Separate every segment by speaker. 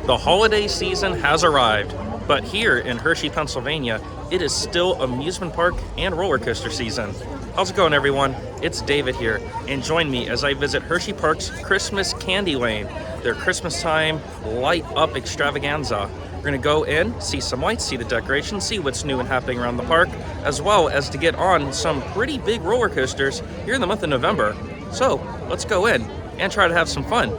Speaker 1: The holiday season has arrived, but here in Hershey, Pennsylvania, it is still amusement park and roller coaster season. How's it going, everyone? It's David here, and join me as I visit Hersheypark's Christmas Candylane, their Christmas time light up extravaganza. We're gonna go in, see some lights, see the decorations, see what's new and happening around the park, as well as to get on some pretty big roller coasters here in the month of November. So let's go in and try to have some fun.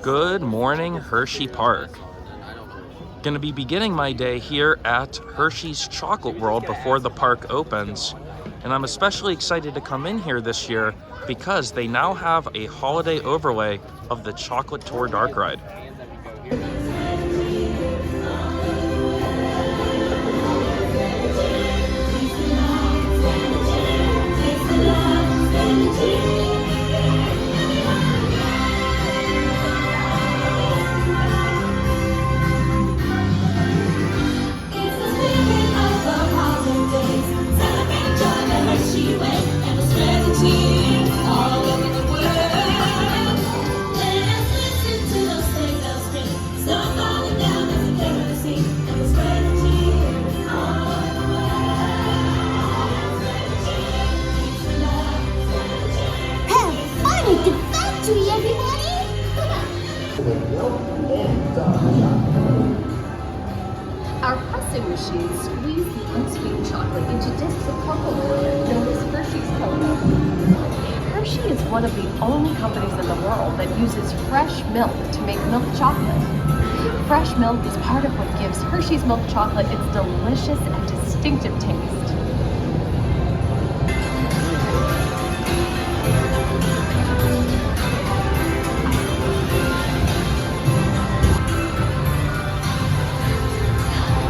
Speaker 1: Good morning, Hersheypark. Gonna be beginning my day here at Hershey's Chocolate World before the park opens. And I'm especially excited to come in here this year because they now have a holiday overlay of the Chocolate Tour Dark Ride.
Speaker 2: Our pressing machines squeeze the unsweetened chocolate into discs of cocoa powder known as Hershey's cocoa. Hershey is one of the only companies in the world that uses fresh milk to make milk chocolate. Fresh milk is part of what gives Hershey's milk chocolate its delicious and distinctive taste.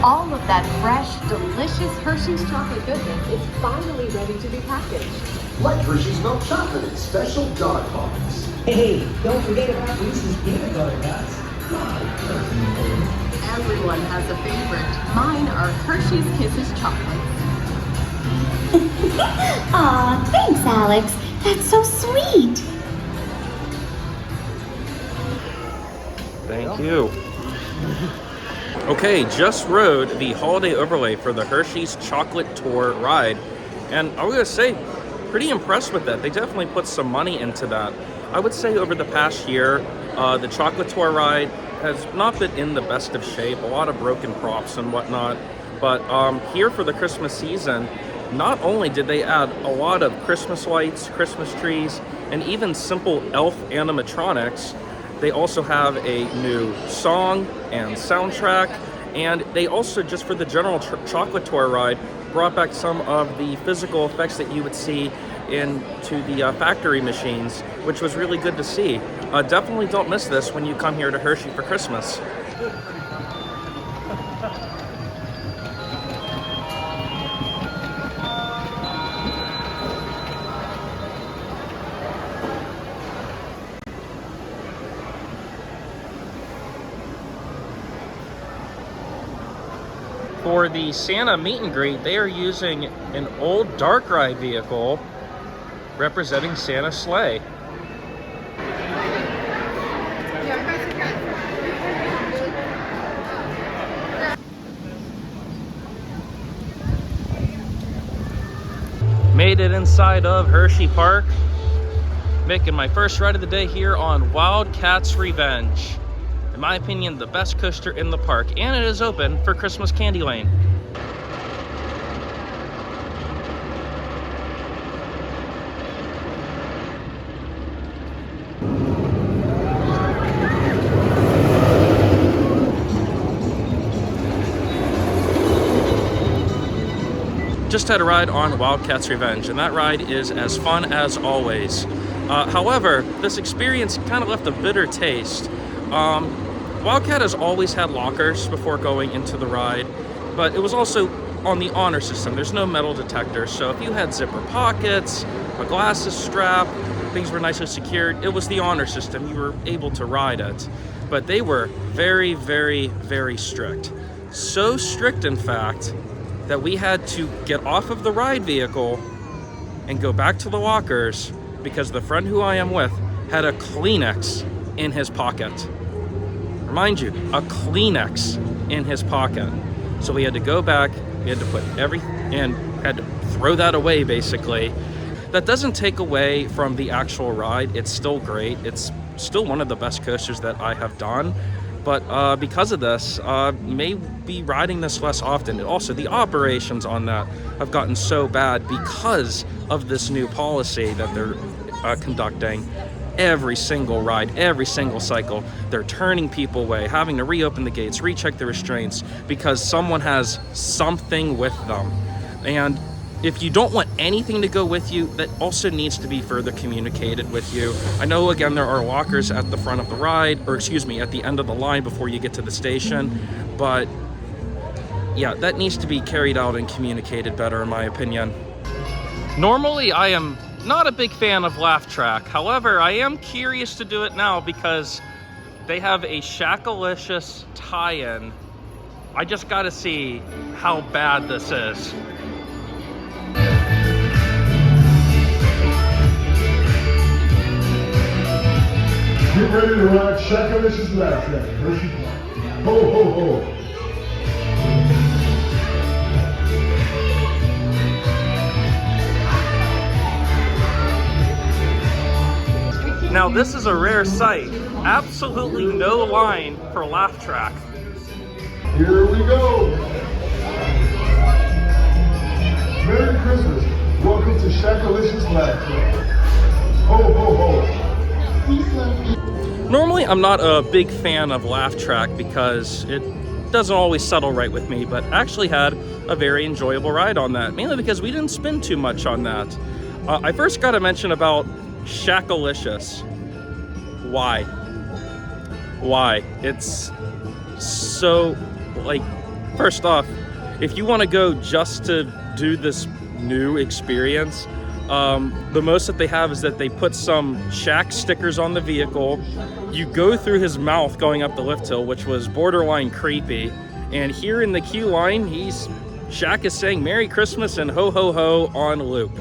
Speaker 2: All of that fresh, delicious Hershey's chocolate goodness is finally ready to be packaged.
Speaker 3: Like Hershey's milk chocolate in special dog pods.
Speaker 4: Hey, don't forget about Reese's peanut butter cups.
Speaker 2: Everyone has a favorite. Mine are Hershey's Kisses chocolates.
Speaker 5: Aw, thanks, Alex. That's so sweet.
Speaker 1: Thank you. Okay, just rode the holiday overlay for the Hershey's Chocolate Tour ride, and I was gonna say, pretty impressed with that. They definitely put some money into that. I would say over the past year, the Chocolate Tour ride has not been in the best of shape, a lot of broken props and whatnot, but here for the Christmas season, not only did they add a lot of Christmas lights, Christmas trees, and even simple elf animatronics, they also have a new song and soundtrack, and they also, just for the general Chocolate Tour ride, brought back some of the physical effects that you would see into the factory machines, which was really good to see. Definitely don't miss this when you come here to Hershey for Christmas. For the Santa meet and greet, they are using an old dark ride vehicle representing Santa's sleigh. Made it inside of Hersheypark, making my first ride of the day here on Wildcat's Revenge. In my opinion, the best coaster in the park, and it is open for Christmas Candylane. Just had a ride on Wildcat's Revenge, and that ride is as fun as always. However, this experience kind of left a bitter taste. Wildcat has always had lockers before going into the ride, but it was also on the honor system. There's no metal detector, so if you had zipper pockets, a glasses strap, things were nicely secured, it was the honor system. You were able to ride it. But they were very, very, very strict. So strict, in fact, that we had to get off of the ride vehicle and go back to the lockers because the friend who I am with had a Kleenex in his pocket. Mind you, a Kleenex in his pocket. So we had to go back, we had to put and had to throw that away basically. That doesn't take away from the actual ride. It's still great. It's still one of the best coasters that I have done. But because of this, may be riding this less often. Also, the operations on that have gotten so bad because of this new policy that they're conducting. Every single ride, every single cycle, they're turning people away, having to reopen the gates, recheck the restraints because someone has something with them. And if you don't want anything to go with you, that also needs to be further communicated with you. I know, again, there are lockers at the front of the ride, or excuse me, at the end of the line before you get to the station, but yeah, that needs to be carried out and communicated better, in my opinion. Normally, I am not a big fan of Laff Track. However, I am curious to do it now because they have a Shaqalicicous tie-in. I just gotta see how bad this is.
Speaker 6: Get ready to ride Shaqalicicous Laff Track at Hersheypark. Ho, ho, ho.
Speaker 1: Now this is a rare sight. Absolutely no line for Laff Track.
Speaker 6: Here we go. Merry Christmas. Welcome to Shaqalicicous Laff Track. Ho, ho, ho.
Speaker 1: Normally, I'm not a big fan of Laff Track because it doesn't always settle right with me, but actually had a very enjoyable ride on that, mainly because we didn't spend too much on that. I first got to mention about Shaqalicicous. Why? It's so, like, first off, if you want to go just to do this new experience, the most that they have is that they put some Shaq stickers on the vehicle. You go through his mouth going up the lift hill, which was borderline creepy. And here in the queue line, Shaq is saying Merry Christmas and ho ho ho on loop.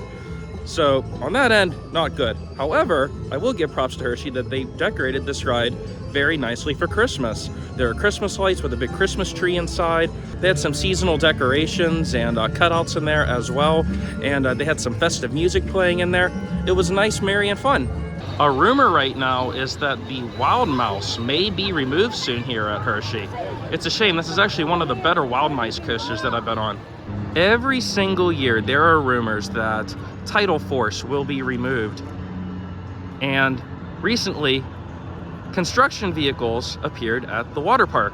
Speaker 1: So on that end, not good. However, I will give props to Hershey that they decorated this ride very nicely for Christmas. There are Christmas lights with a big Christmas tree inside. They had some seasonal decorations and cutouts in there as well. And they had some festive music playing in there. It was nice, merry, and fun. A rumor right now is that the Wild Mouse may be removed soon here at Hershey. It's a shame. This is actually one of the better Wild Mice coasters that I've been on. Every single year, there are rumors that Tidal Force will be removed. And recently, construction vehicles appeared at the water park,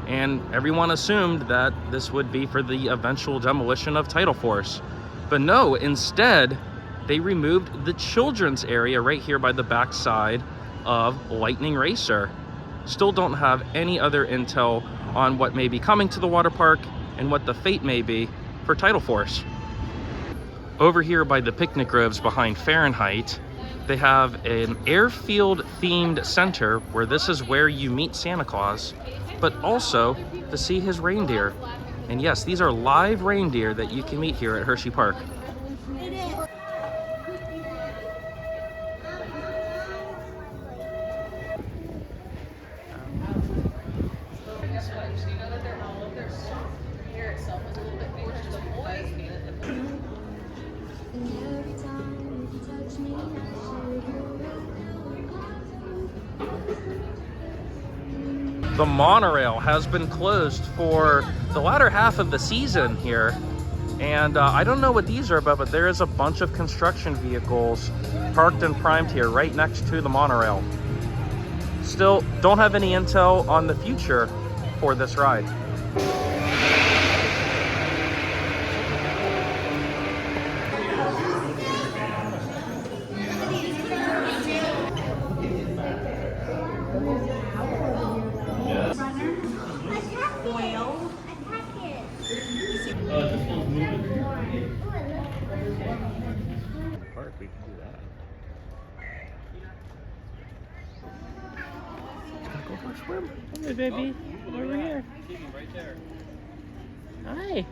Speaker 1: and everyone assumed that this would be for the eventual demolition of Tidal Force. But no, instead, they removed the children's area right here by the backside of Lightning Racer. Still don't have any other intel on what may be coming to the water park and what the fate may be for Tidal Force. Over here by the picnic groves behind Fahrenheit, they have an airfield themed center where this is where you meet Santa Claus, but also to see his reindeer. And yes, these are live reindeer that you can meet here at Hersheypark. The monorail has been closed for the latter half of the season here. And I don't know what these are about, but there is a bunch of construction vehicles parked and primed here right next to the monorail. Still don't have any intel on the future for this ride.
Speaker 7: We can do that.
Speaker 1: Go for a swim. Hey, baby. Over here.
Speaker 7: Right there.
Speaker 1: Hi.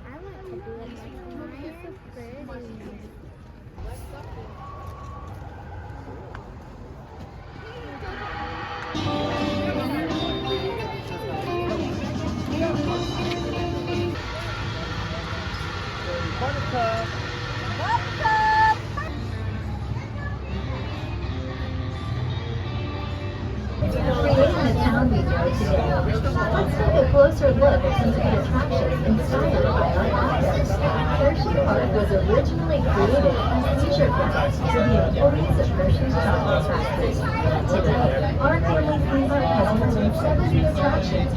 Speaker 5: I want to do it like
Speaker 2: Let's take a closer look at some of the attractions inspired by our authors. Hersheypark was originally created as leisure grounds for the employees of Hershey's Chocolate Factory. Today, our family theme park has more than 70 attractions.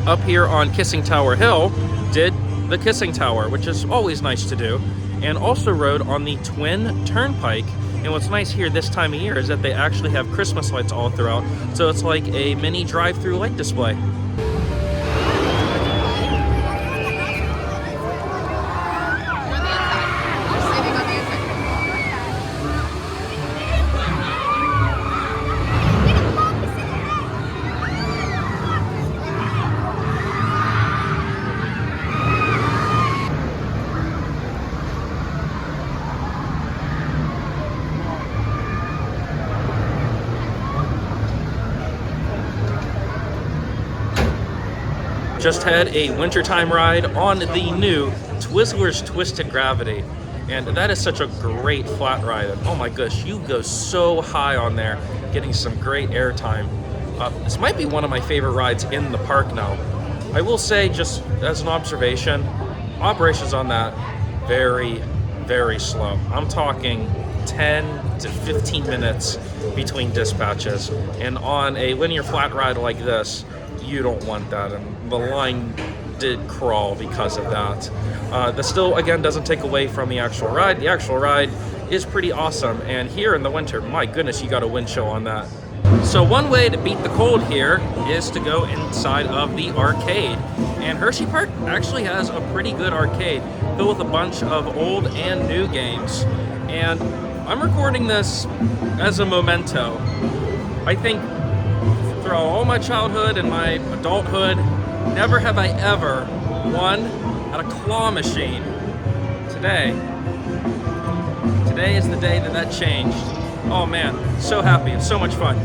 Speaker 1: Up here on Kissing Tower Hill, did the Kissing Tower, which is always nice to do, and also rode on the Twin Turnpike. And what's nice here this time of year is that they actually have Christmas lights all throughout, so it's like a mini drive-through light display. Just had a wintertime ride on the new Twizzlers Twisted Gravity. And that is such a great flat ride. And oh my gosh, you go so high on there, getting some great airtime. This might be one of my favorite rides in the park now. I will say, just as an observation, operations on that, very, very slow. I'm talking 10 to 15 minutes between dispatches. And on a linear flat ride like this, you don't want that, and the line did crawl because of that. That still, again, doesn't take away from the actual ride. The actual ride is pretty awesome, and here in the winter, my goodness, you got a wind chill on that. So one way to beat the cold here is to go inside of the arcade, and Hersheypark actually has a pretty good arcade filled with a bunch of old and new games, and I'm recording this as a memento. I think throughout all my childhood and my adulthood, never have I ever won at a claw machine. Today is the day that changed. Oh man, so happy, it's so much fun.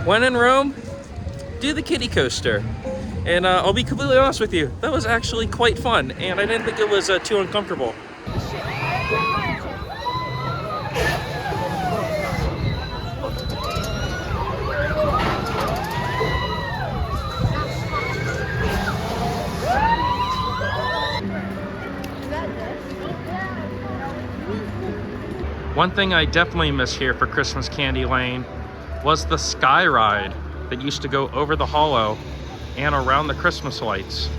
Speaker 1: When in Rome, do the kiddie coaster. And I'll be completely honest with you, that was actually quite fun, and I didn't think it was too uncomfortable. One thing I definitely miss here for Christmas Candylane was the sky ride that used to go over the hollow and around the Christmas lights.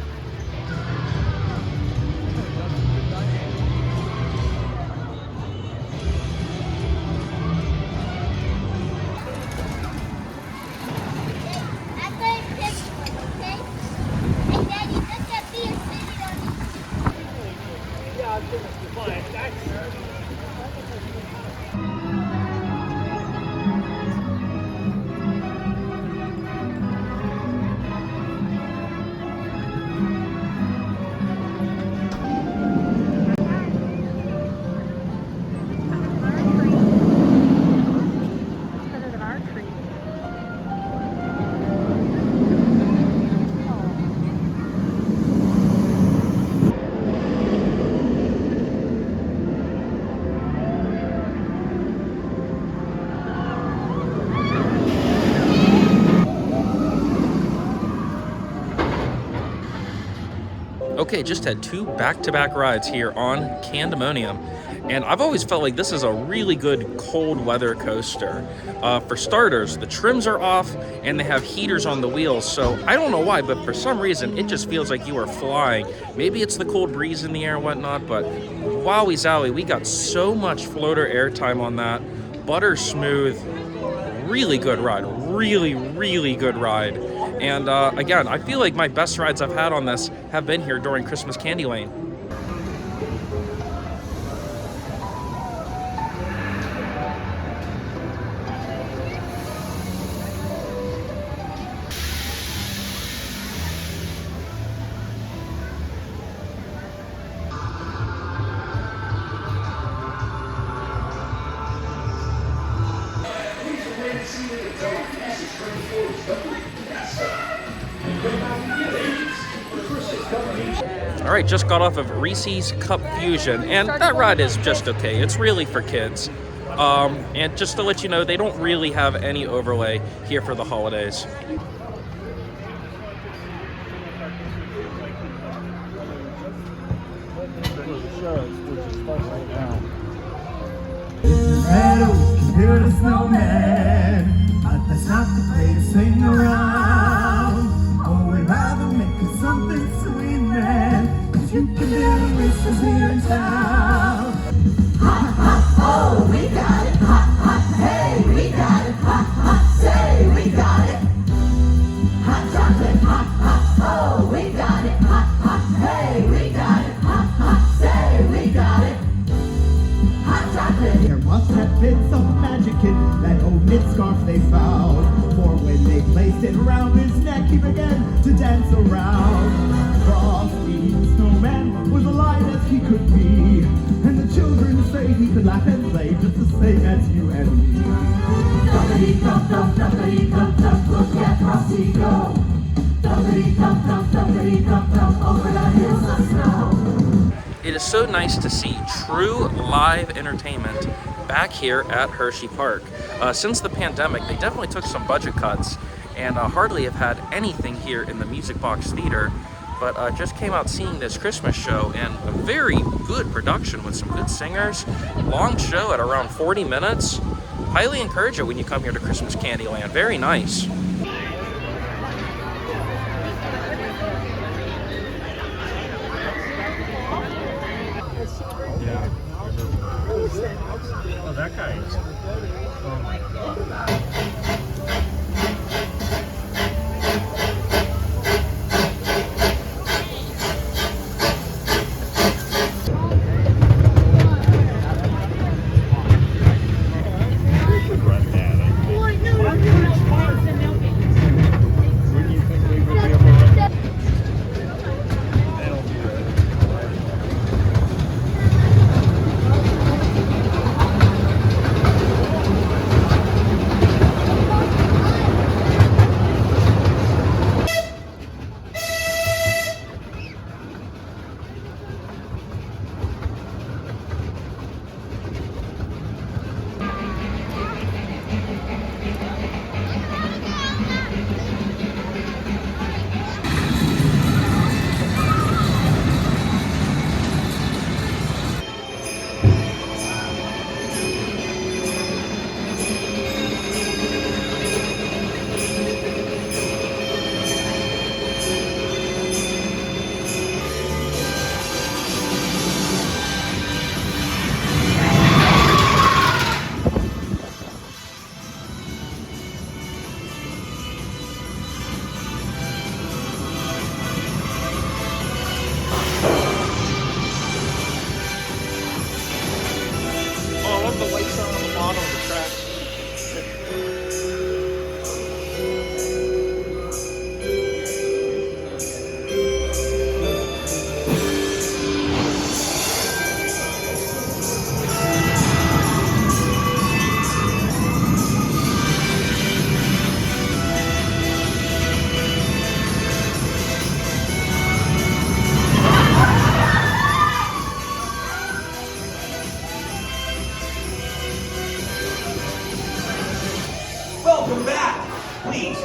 Speaker 1: Okay, just had two back-to-back rides here on Candymonium. And I've always felt like this is a really good cold weather coaster. For starters, the trims are off and they have heaters on the wheels. So I don't know why, but for some reason, it just feels like you are flying. Maybe it's the cold breeze in the air and whatnot, but wowie zowie, we got so much floater airtime on that. Butter smooth, really good ride, really good ride. And again, I feel like my best rides I've had on this have been here during Christmas Candylane. All right, just got off of Reese's Cup Fusion, and that ride is just okay. It's really for kids. And just to let you know, they don't really have any overlay here for the holidays.
Speaker 8: Hear the snowman, but that's not the place to sing around. Oh, we'd rather make it something sweet, man, 'cause you can do wishes here in town. Ha, ha, oh, we got it. Ha, ha, hey, we got it. Ha, ha, say, we got it. Hot chocolate. Ha, ha, oh, we got it. Ha, ha, hey, we got it. Ha, ha, say, we got it. Hot chocolate. There must have been some magic in that old knit scarf they found. For when they placed it around his neck, he began to dance around. Frosty the snowman was alive as he could be, and the children say he could laugh and play just the same as you and me. Dumpity-dum-dum, dumpity-dum-dum, look at Frosty go. Dumpity-dum-dum, dumpity-dum-dum, over the hills of snow.
Speaker 1: It is so nice to see true live entertainment back here at Hersheypark. Since the pandemic, they definitely took some budget cuts and hardly have had anything here in the Music Box Theater, but just came out seeing this Christmas show, and a very good production with some good singers. Long show at around 40 minutes. Highly encourage it when you come here to Christmas Candyland. Very nice.
Speaker 7: Oh, that guy is. Oh my God.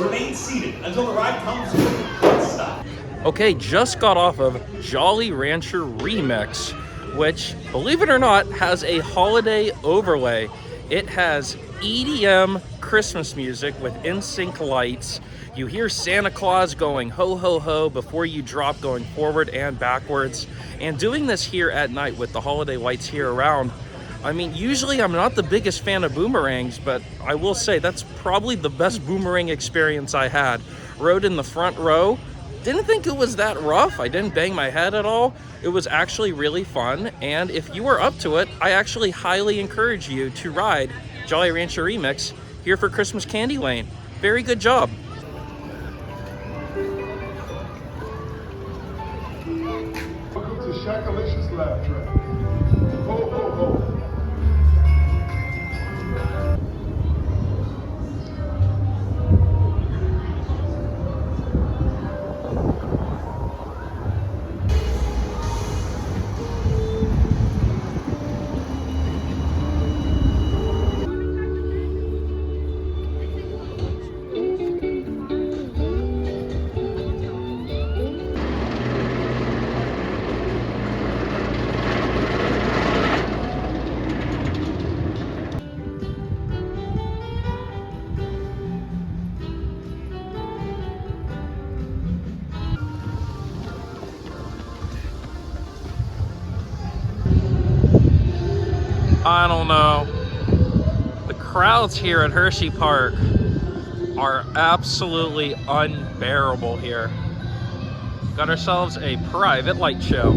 Speaker 9: Remain seated until the ride comes to a stop.
Speaker 1: Okay, just got off of Jolly Rancher Remix. which, believe it or not, has a holiday overlay. It has EDM Christmas music with in-sync lights. You hear Santa Claus going ho ho ho before you drop, going forward and backwards. And doing this here at night with the holiday lights here around, I mean, usually I'm not the biggest fan of boomerangs, but I will say that's probably the best boomerang experience I had. Rode in the front row. Didn't think it was that rough. I didn't bang my head at all. It was actually really fun. And if you are up to it, I actually highly encourage you to ride Jolly Rancher Remix here for Christmas Candylane. Very good job.
Speaker 6: Welcome to Shaqalicicous Laff Track. Ho, ho, ho.
Speaker 1: I don't know. The crowds here at Hersheypark are absolutely unbearable here. Got ourselves a private light show.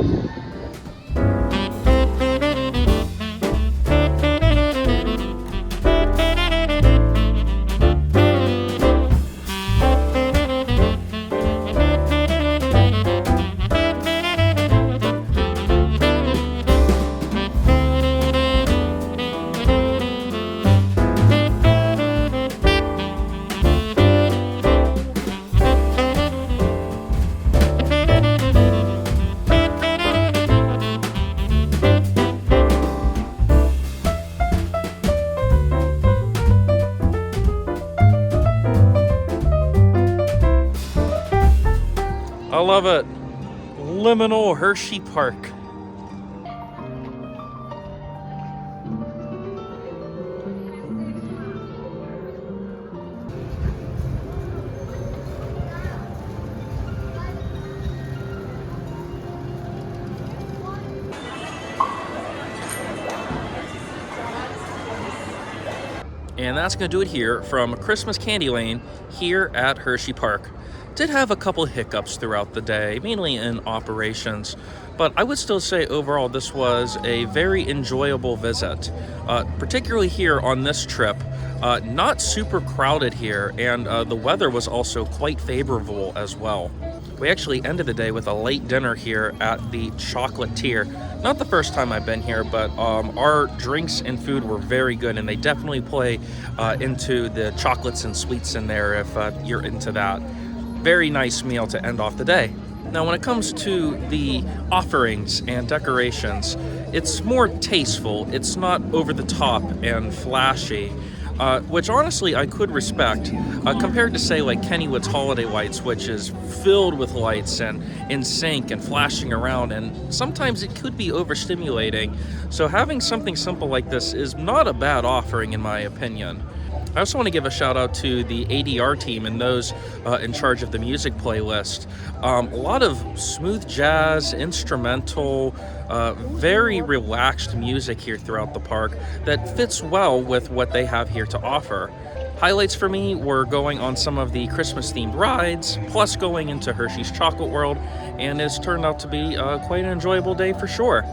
Speaker 1: I love it. Liminal Hersheypark. And that's going to do it here from Christmas Candylane here at Hersheypark. Did have a couple hiccups throughout the day, mainly in operations, but I would still say overall this was a very enjoyable visit, particularly here on this trip. Not super crowded here, and the weather was also quite favorable as well. We actually ended the day with a late dinner here at the chocolate tier. Not the first time I've been here, but our drinks and food were very good, and they definitely play into the chocolates and sweets in there if you're into that. Very nice meal to end off the day. Now, when it comes to the offerings and decorations, it's more tasteful. It's not over the top and flashy, which honestly I could respect, compared to say like Kennywood's Holiday Lights, which is filled with lights and in sync and flashing around, and sometimes it could be overstimulating. So having something simple like this is not a bad offering in my opinion. I also want to give a shout out to the ADR team and those in charge of the music playlist. A lot of smooth jazz, instrumental, very relaxed music here throughout the park that fits well with what they have here to offer. Highlights for me were going on some of the Christmas themed rides, plus going into Hershey's Chocolate World, and it's turned out to be quite an enjoyable day for sure.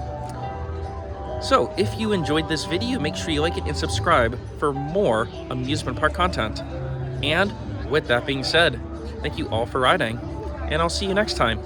Speaker 1: So, if you enjoyed this video, make sure you like it and subscribe for more amusement park content. And with that being said, thank you all for riding, and I'll see you next time.